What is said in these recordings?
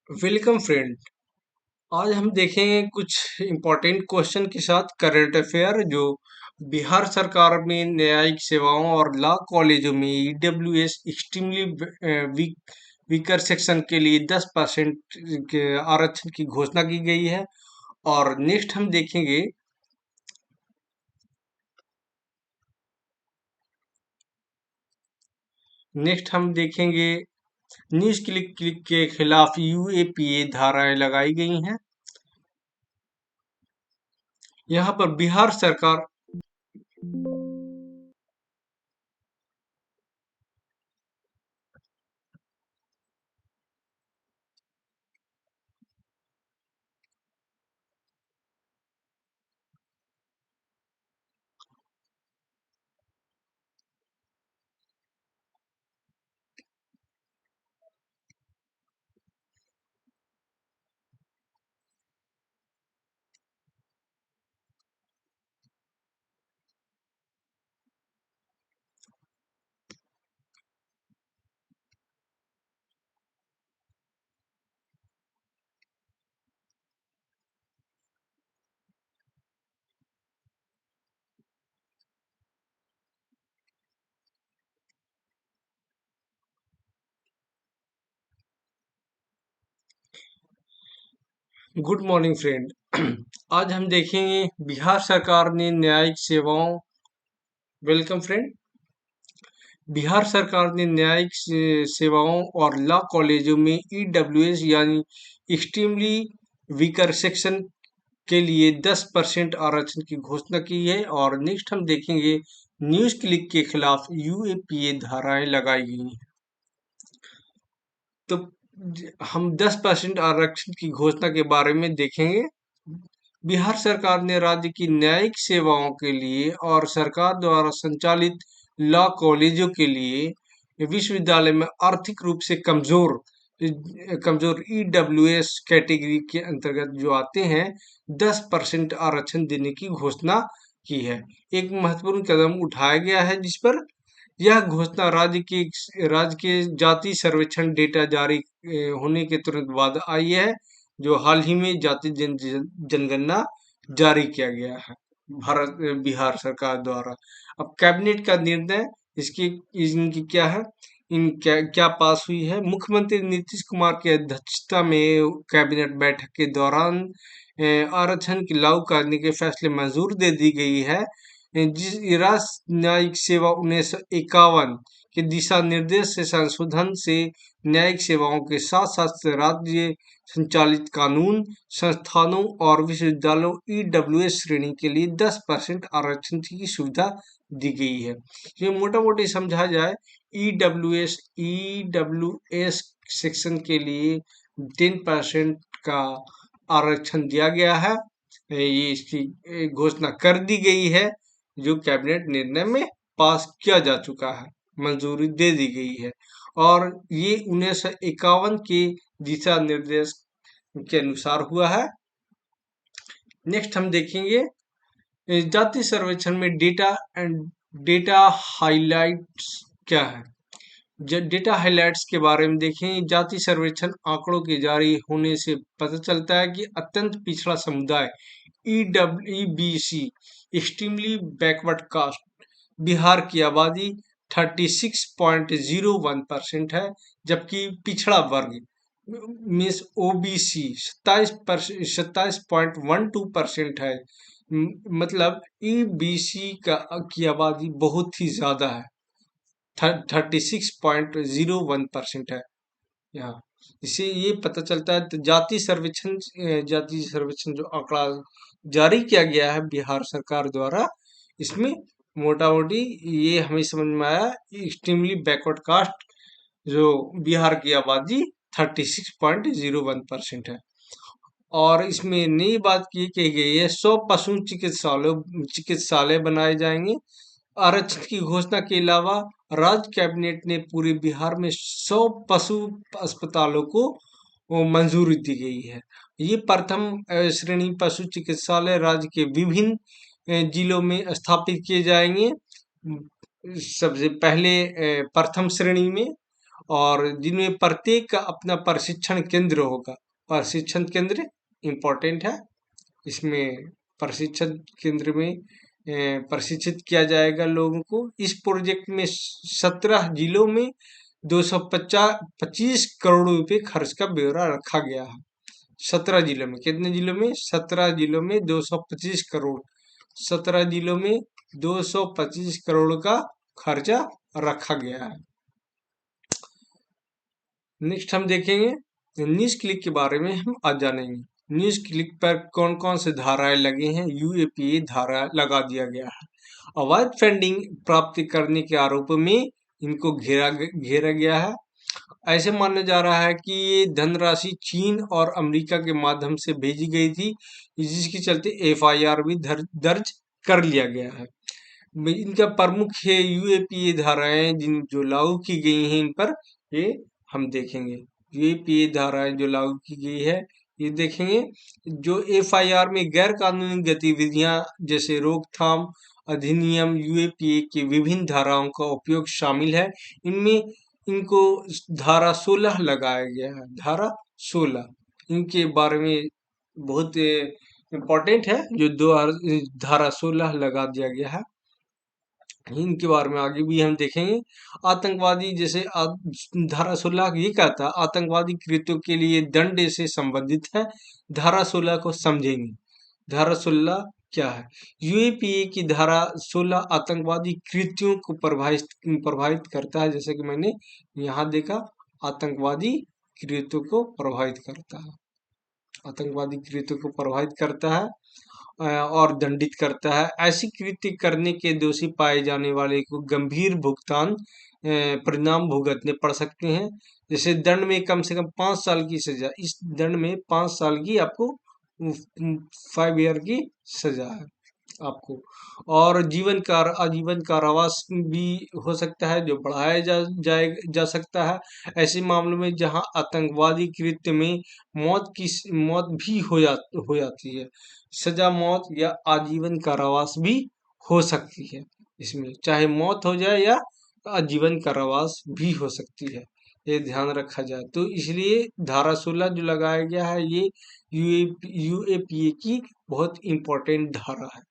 Welcome friend. आज हम देखेंगे कुछ इम्पोर्टेंट क्वेश्चन के साथ करंट अफेयर जो बिहार सरकार में न्यायिक सेवाओं और लॉ कॉलेजों में ईडब्ल्यूएस एक्सट्रीमली वीकर सेक्शन के लिए 10% के आरक्षण की घोषणा की गई है। और नेक्स्ट हम देखेंगे न्यूज क्लिक क्लिक के खिलाफ यूएपीए धाराएं लगाई गई हैं। यहाँ पर बिहार सरकार गुड मॉर्निंग फ्रेंड। आज हम देखेंगे बिहार सरकार ने न्यायिक सेवाओं वेलकम फ्रेंड। बिहार सरकार ने न्यायिक सेवाओं और लॉ कॉलेजों में ईडब्ल्यूएस यानी एक्सट्रीमली वीकर सेक्शन के लिए 10% आरक्षण की घोषणा की है। और नेक्स्ट हम देखेंगे न्यूज क्लिक के खिलाफ यूएपीए धाराएं लगाई गई हैं। तो हम 10% आरक्षण की घोषणा के बारे में देखेंगे। बिहार सरकार ने राज्य की न्यायिक सेवाओं के लिए और सरकार द्वारा संचालित लॉ कॉलेजों के लिए विश्वविद्यालय में आर्थिक रूप से कमजोर ईडब्ल्यूएस कैटेगरी के अंतर्गत जो आते हैं 10% आरक्षण देने की घोषणा की है। एक महत्वपूर्ण कदम उठाया गया है जिस पर यह घोषणा राज्य के जाति सर्वेक्षण डेटा जारी होने के तुरंत बाद आई है, जो हाल ही में जाति जनगणना जारी किया गया है बिहार सरकार द्वारा। अब कैबिनेट का निर्णय इसकी इनकी क्या है, क्या पास हुई है। मुख्यमंत्री नीतीश कुमार की अध्यक्षता में कैबिनेट बैठक के दौरान आरक्षण की लागू करने के फैसले मंजूर दे दी गई है। जिस राष्ट्रीय न्यायिक सेवा 1951 के दिशा निर्देश से संशोधन से न्यायिक सेवाओं के साथ साथ राज्य संचालित कानून संस्थानों और विश्वविद्यालयों ईडब्ल्यूएस श्रेणी के लिए 10% आरक्षण की सुविधा दी गई है। ये मोटा मोटी समझा जाए, ईडब्ल्यूएस सेक्शन के लिए 10% का आरक्षण दिया गया है। ये इसकी घोषणा कर दी गई है, जो कैबिनेट निर्णय में पास किया जा चुका है, मंजूरी दे दी गई है। और ये 1951 के दिशा निर्देश के अनुसार हुआ है। नेक्स्ट हम देखेंगे जाति सर्वेक्षण में डेटा हाइलाइट्स क्या है। डेटा हाइलाइट्स के बारे में देखें। जाति सर्वेक्षण आंकड़ों के जारी होने से पता चलता है कि अत्यंत पिछड़ा समुदाय ईडब्ल्यूबीसी एक्सट्रीमली बैकवर्ड कास्ट बिहार की आबादी 36.01% है, जबकि पिछड़ा वर्ग मीन्स ओबीसी 27.12% है। मतलब ईबीसी की आबादी बहुत ही ज्यादा है, 36.01% है यहाँ। इससे ये पता चलता है। तो जाति सर्वेक्षण जो आंकड़ा जारी किया गया है बिहार सरकार द्वारा, इसमें मोटा मोटी ये हमें समझ में आया, एक्सट्रीमली बैकवर्ड कास्ट जो बिहार की आबादी 36.01% है। और इसमें नई बात की कही गई है 100 पशु चिकित्सालय बनाए जाएंगे। आरक्षण की घोषणा के अलावा राज्य कैबिनेट ने पूरे बिहार में 100 पशु अस्पतालों को मंजूरी दी गई है। ये प्रथम श्रेणी पशु चिकित्सालय राज्य के विभिन्न जिलों में स्थापित किए जाएंगे। सबसे पहले प्रथम श्रेणी में, और जिनमें प्रत्येक का अपना प्रशिक्षण केंद्र होगा। प्रशिक्षण केंद्र इम्पोर्टेंट है। इसमें प्रशिक्षण केंद्र में प्रशिक्षित किया जाएगा लोगों को। इस प्रोजेक्ट में 17 जिलों में 225 करोड़ रुपए खर्च का ब्यौरा रखा गया है। 17 जिलों में, कितने जिलों में? 17 जिलों में 225 करोड़। 17 जिलों में 225 करोड़ का खर्चा रखा गया है। नेक्स्ट हम देखेंगे न्यूज क्लिक के बारे में हम आज जानेंगे। न्यूज क्लिक पर कौन कौन से धाराएं लगे हैं? यूएपीए धारा लगा दिया गया है। अवैध फंडिंग प्राप्त करने के आरोप में इनको घेरा गया है। ऐसे माना जा रहा है कि ये धनराशि चीन और अमेरिका के माध्यम से भेजी गई थी, जिसके चलते एफआईआर भी दर्ज कर लिया गया है। इनका प्रमुख है यूएपीए धाराएं जो लागू की गई हैं इन पर, ये हम देखेंगे। यूएपीए धाराएं जो लागू की गई है ये देखेंगे। जो एफआईआर में गैर कानूनी गतिविधियां जैसे रोकथाम अधिनियम यूएपीए की विभिन्न धाराओं का उपयोग शामिल है, इनमें इनको धारा 16 लगाया गया है। धारा 16 इनके बारे में बहुत इम्पोर्टेंट है, जो धारा 16 लगा दिया गया है। इनके बारे में आगे भी हम देखेंगे। आतंकवादी जैसे धारा 16 ये कहता है आतंकवादी कृत्यों के लिए दंड से संबंधित है। धारा 16 को समझेंगे। धारा 16 क्या है? यूएपीए की धारा 16 आतंकवादी कृत्यों को प्रभावित करता है। जैसे कि मैंने यहाँ देखा, आतंकवादी कृत्यों को प्रभावित करता है। आतंकवादी कृत्यों को प्रभावित करता है और दंडित करता है। ऐसी कृत्य करने के दोषी पाए जाने वाले को गंभीर भुगतान परिणाम भुगतने पड़ सकते हैं। जैसे दंड में कम से कम 5 साल की सजा। इस दंड में 5 साल की आपको 5 ईयर की सजा है आपको, और आजीवन कारावास भी हो सकता है, जो बढ़ाया जा सकता है ऐसे मामलों में जहां आतंकवादी कृत्य में मौत भी हो जाती है। सजा मौत या आजीवन कारावास भी हो सकती है। इसमें चाहे मौत हो जाए या आजीवन कारावास भी हो सकती है, ये ध्यान रखा जाए। तो इसलिए धारा 16 जो लगाया गया है ये यूएपीए की बहुत इंपॉर्टेंट धारा है।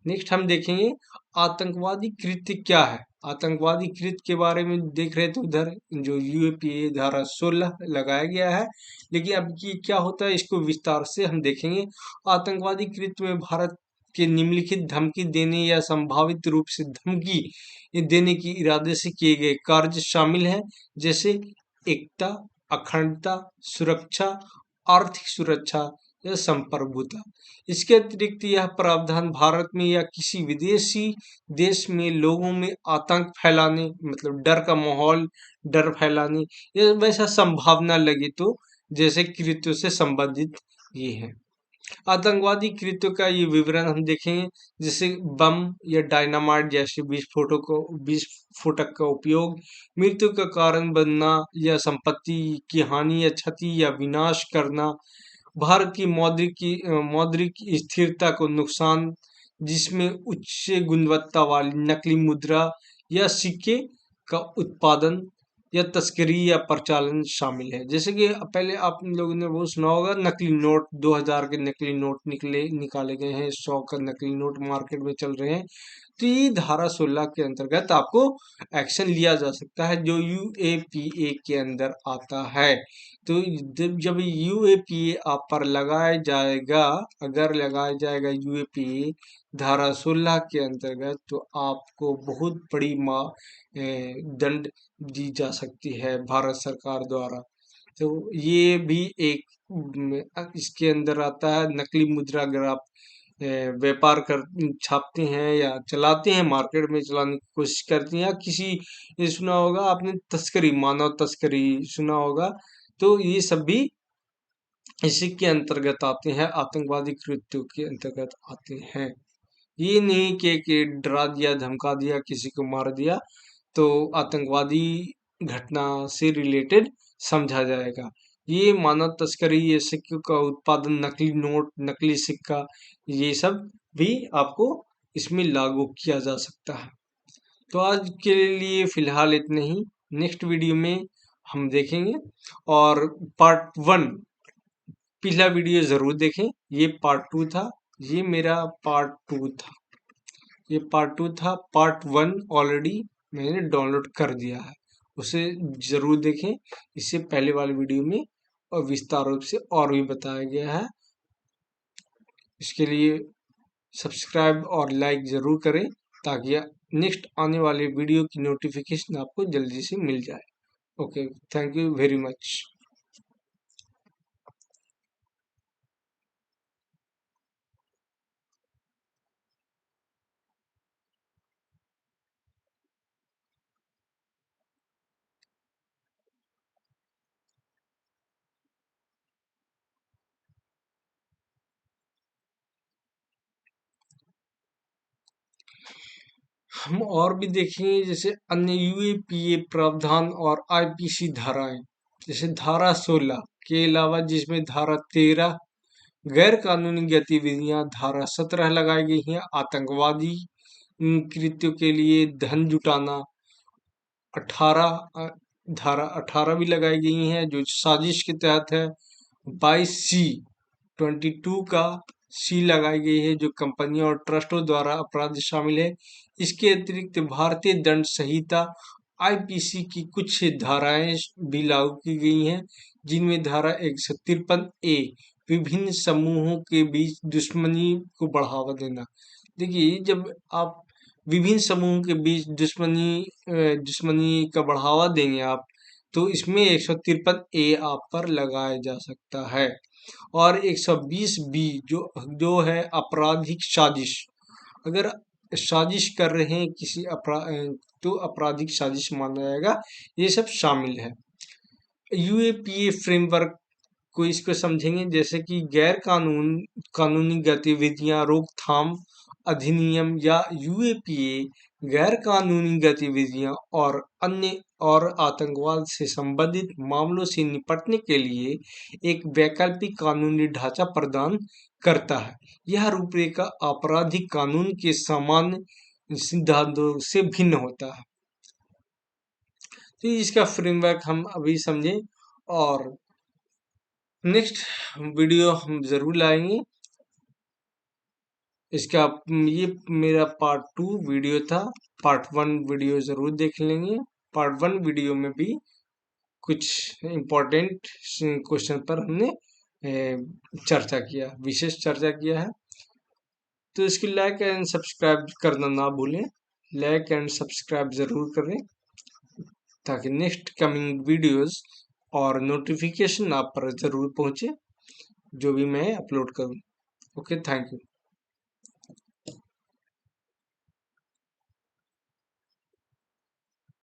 नेक्स्ट हम देखेंगे आतंकवादी कृत्य क्या है। आतंकवादी कृत्य के बारे में देख रहे थे उधर, जो यूएपीए धारा 16 लगाया गया है, लेकिन अब ये क्या होता है इसको विस्तार से हम देखेंगे। आतंकवादी कृत्य में भारत के निम्नलिखित धमकी देने या संभावित रूप से धमकी देने की इरादे से किए गए कार्य शामिल हैं, जैसे एकता, अखंडता, सुरक्षा, आर्थिक सुरक्षा या संप्रभुता। इसके अतिरिक्त यह प्रावधान भारत में या किसी विदेशी देश में लोगों में आतंक फैलाने, मतलब डर का माहौल, डर फैलाने या वैसा संभावना लगे तो जैसे कृत्यों से संबंधित ये है। आतंकवादी कृत्यों का ये विवरण हम देखेंगे, जैसे बम या डायनामाइट जैसे विस्फोटक का उपयोग, मृत्यु का कारण बनना या संपत्ति की हानि या क्षति या विनाश करना, भारत की मौद्रिक स्थिरता को नुकसान, जिसमें उच्च गुणवत्ता वाली नकली मुद्रा या सिक्के का उत्पादन या तस्करी या प्रचालन शामिल है। जैसे कि पहले आप लोगों ने वो सुना होगा, नकली नोट 2000 के नकली नोट निकाले गए हैं, 100 का नकली नोट मार्केट में चल रहे हैं। तो ये धारा 16 के अंतर्गत आपको एक्शन लिया जा सकता है, जो यूएपीए के अंदर आता है। तो जब यूएपीए आप पर लगाया जाएगा, अगर लगाया जाएगा यूएपीए धारा 16 के अंतर्गत, तो आपको बहुत बड़ी दंड दी जा सकती है भारत सरकार द्वारा। तो ये भी एक इसके अंदर आता है। नकली मुद्रा अगर आप व्यापार कर छापते हैं या चलाते हैं, मार्केट में चलाने की कोशिश करते हैं, या किसी ये सुना होगा आपने तस्करी, मानव तस्करी सुना होगा, तो ये सब भी इसी के अंतर्गत आते हैं, आतंकवादी कृत्यों के अंतर्गत आते हैं। ये नहीं कि डरा दिया, धमका दिया, किसी को मार दिया तो आतंकवादी घटना से रिलेटेड समझा जाएगा। ये मानव तस्करी, ये सिक्कों का उत्पादन, नकली नोट, नकली सिक्का, ये सब भी आपको इसमें लागू किया जा सकता है। तो आज के लिए फिलहाल इतना ही। नेक्स्ट वीडियो में हम देखेंगे। और पार्ट 1 पिछला वीडियो जरूर देखें, ये पार्ट 2 था, ये मेरा पार्ट 2 था, ये पार्ट 2 था। पार्ट 1 ऑलरेडी मैंने डाउनलोड कर दिया है, उसे जरूर देखें। इससे पहले वाले वीडियो में और विस्तार रूप से और भी बताया गया है। इसके लिए सब्सक्राइब और लाइक जरूर करें ताकि नेक्स्ट आने वाले वीडियो की नोटिफिकेशन आपको जल्दी से मिल जाए। Okay, thank you very much. हम और भी देखेंगे जैसे अन्य यूएपीए प्रावधान और आईपीसी धाराएं, जैसे धारा 16 के अलावा जिसमें धारा 13 गैर कानूनी गतिविधियां, धारा 17 लगाई गई हैं आतंकवादी कृत्यों के लिए धन जुटाना, 18 धारा 18 भी लगाई गई हैं जो साजिश के तहत है। 22C 22 का सी लगाई गई है जो कंपनियों और ट्रस्टों द्वारा अपराध शामिल है। इसके अतिरिक्त भारतीय दंड संहिता आईपीसी की कुछ धाराएं भी लागू की गई हैं, जिनमें धारा 153A विभिन्न समूहों के बीच दुश्मनी को बढ़ावा देना। देखिए, जब आप विभिन्न समूहों के बीच दुश्मनी का बढ़ावा देंगे आप, तो इसमें 153A आप पर लगाया जा सकता है। और 120B जो है आपराधिक साजिश, अगर साजिश कर रहे हैं किसी तो आपराधिक साजिश माना जाएगा। ये सब शामिल है। यूएपीए फ्रेमवर्क को इसको समझेंगे जैसे कि कानूनी गतिविधियां रोकथाम अधिनियम या यूएपीए गैर कानूनी गतिविधियां और अन्य और आतंकवाद से संबंधित मामलों से निपटने के लिए एक वैकल्पिक कानूनी ढांचा प्रदान करता है। यह रूपरेखा आपराधिक कानून के सामान्य सिद्धांतों से भिन्न होता है। तो इसका फ्रेमवर्क हम अभी समझें और नेक्स्ट वीडियो हम जरूर लाएंगे इसका। ये मेरा पार्ट 2 वीडियो था, पार्ट 1 वीडियो जरूर देख लेंगे। पार्ट 1 वीडियो में भी कुछ इम्पोर्टेंट क्वेश्चन पर हमने चर्चा किया, विशेष चर्चा किया है। तो इसकी लाइक एंड सब्सक्राइब करना ना भूलें, लाइक एंड सब्सक्राइब जरूर करें ताकि नेक्स्ट कमिंग वीडियोस और नोटिफिकेशन आप पर जरूर पहुंचे जो भी मैं अपलोड करूं। Okay, thank you.